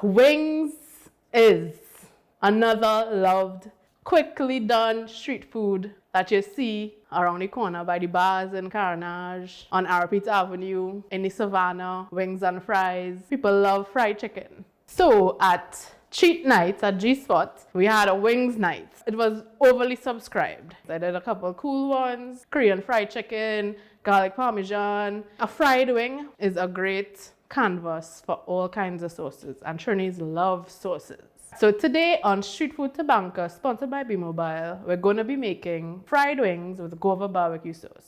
Wings is another loved, quickly done street food that you see around the corner by the bars in Carnage, on Arapita Avenue, in the Savannah, wings and fries. People love fried chicken. So at treat nights at G-Spot, we had a wings night. It was overly subscribed. I did a couple cool ones, Korean fried chicken, garlic parmesan. A fried wing is a great canvas for all kinds of sauces, and Trinis love sauces. So today on Street Food Tabanca, sponsored by B-Mobile, we're going to be making fried wings with Guava BBQ sauce.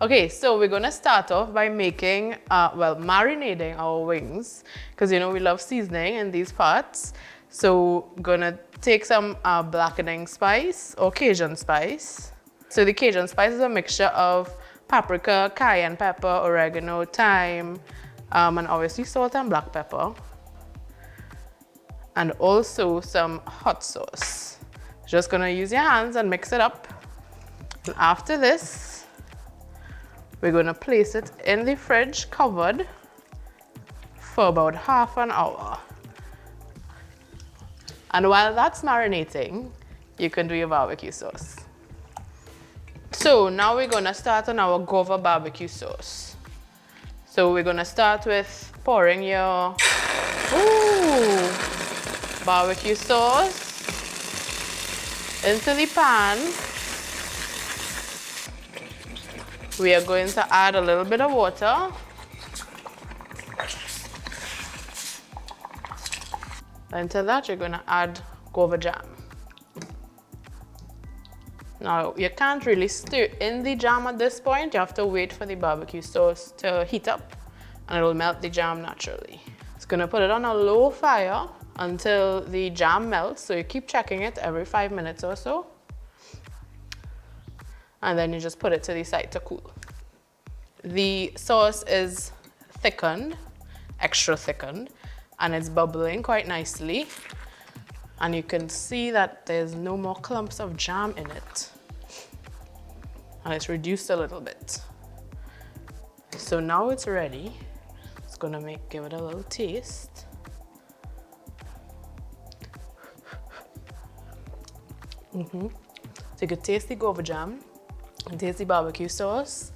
Okay, so we're going to start off by making, marinating our wings, because you know we love seasoning in these parts. So going to take some blackening spice or Cajun spice. So the Cajun spice is a mixture of paprika, cayenne pepper, oregano, thyme, and obviously salt and black pepper. And also some hot sauce. Just gonna use your hands and mix it up. And after this, we're gonna place it in the fridge covered for about half an hour. And while that's marinating, you can do your barbecue sauce. So now we're gonna start on our Guava barbecue sauce. So we're gonna start with pouring your barbecue sauce into the pan. We are going to add a little bit of water. Into that, you're gonna add guava jam. Now, you can't really stir in the jam at this point. You have to wait for the barbecue sauce to heat up and it'll melt the jam naturally. It's gonna put it on a low fire until the jam melts. So you keep checking it every 5 minutes or so. And then you just put it to the side to cool. The sauce is thickened, extra thickened, and it's bubbling quite nicely. And you can see that there's no more clumps of jam in it. And it's reduced a little bit. So now it's ready. It's gonna give it a little taste. So you can taste the guava jam and taste the barbecue sauce,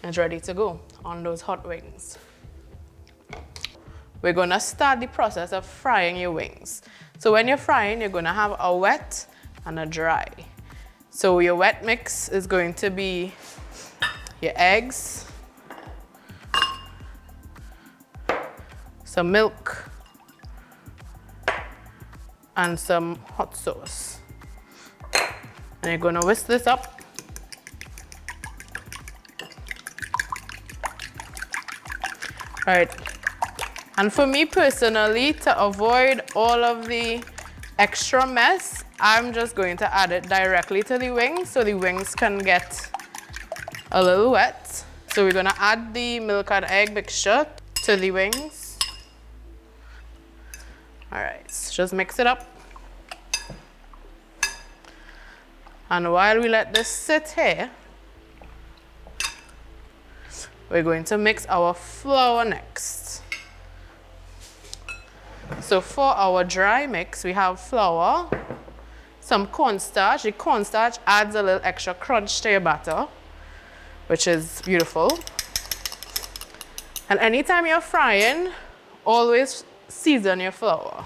and it's ready to go on those hot wings. We're gonna start the process of frying your wings. So when you're frying, you're gonna have a wet and a dry. So your wet mix is going to be your eggs, some milk, and some hot sauce. And you're gonna whisk this up. All right. And for me personally, to avoid all of the extra mess, I'm just going to add it directly to the wings so the wings can get a little wet. So we're gonna add the milk and egg mixture to the wings. All right, so just mix it up. And while we let this sit here, we're going to mix our flour next. So for our dry mix, we have flour, some cornstarch. The cornstarch adds a little extra crunch to your batter, which is beautiful. And anytime you're frying, always season your flour.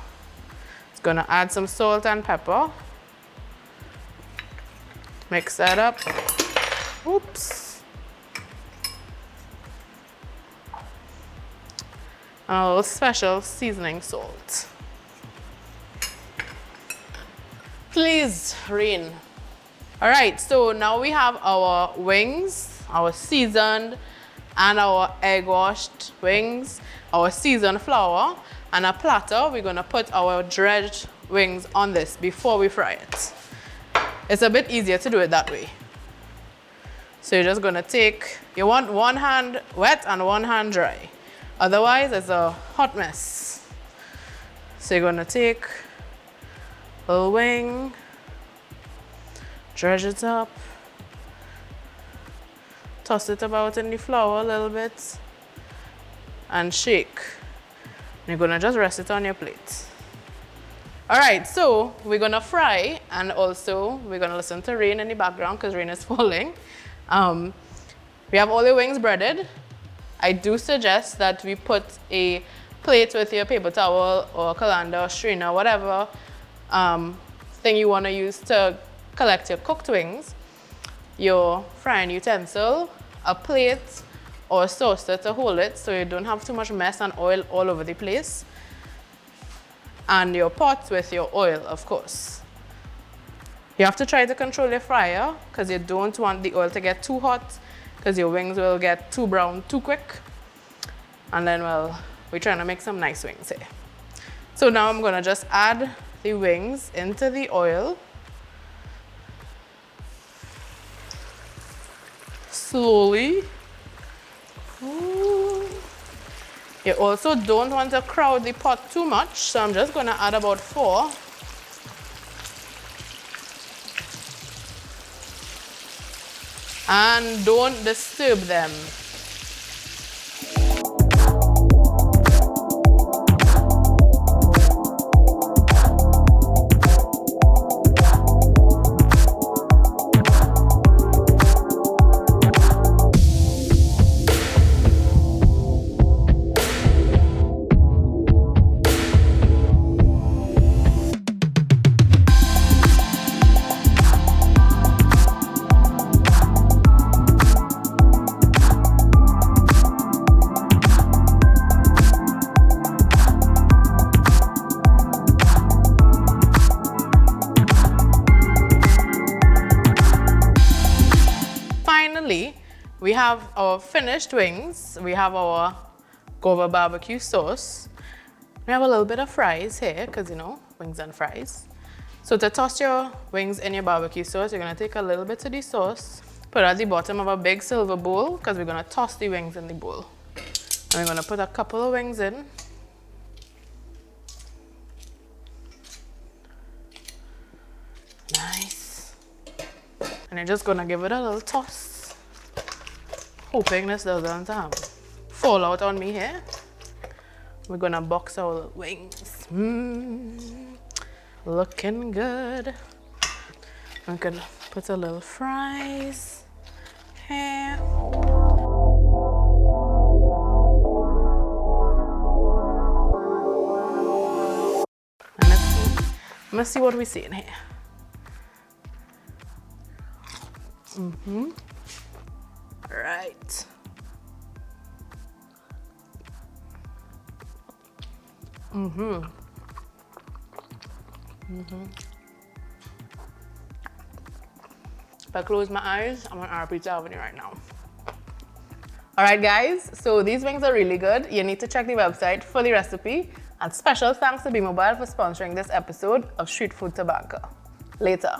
It's gonna add some salt and pepper. Mix that up. Oops. And a little special seasoning salt. Please, Rain. All right, so now we have our wings, our seasoned and our egg washed wings, our seasoned flour, and a platter. We're gonna put our dredged wings on this before we fry it. It's a bit easier to do it that way. So you're just gonna you want one hand wet and one hand dry. Otherwise, it's a hot mess. So you're gonna take a little wing, dredge it up, Toss it about in the flour a little bit and shake. And you're gonna just rest it on your plate. All right, so we're gonna fry, and also we're gonna listen to rain in the background because rain is falling. We have all the wings breaded. I do suggest that we put a plate with your paper towel or colander or strainer, whatever thing you wanna use to collect your cooked wings, your frying utensil, a plate, or a saucer to hold it so you don't have too much mess and oil all over the place. And your pot with your oil, of course. You have to try to control your fryer because you don't want the oil to get too hot because your wings will get too brown too quick. And then, well, we're trying to make some nice wings here. So now I'm gonna just add the wings into the oil. Slowly. Ooh. You also don't want to crowd the pot too much, so I'm just gonna add about 4. And don't disturb them. We have our finished wings. We have our Guava BBQ sauce. We have a little bit of fries here because, you know, wings and fries. So to toss your wings in your barbecue sauce, you're going to take a little bit of the sauce, put it at the bottom of a big silver bowl because we're going to toss the wings in the bowl. And we're going to put a couple of wings in. Nice. And you're just going to give it a little toss. Hoping this doesn't fall out on me here. We're gonna box our wings. Looking good. I'm gonna put a little fries here. And let's see what we see in here. Right. If I close my eyes, I'm on RP Avenue right now. All right, guys, so these wings are really good. You need to check the website for the recipe. And special thanks to B Mobile for sponsoring this episode of Street Food Tabanca. Later.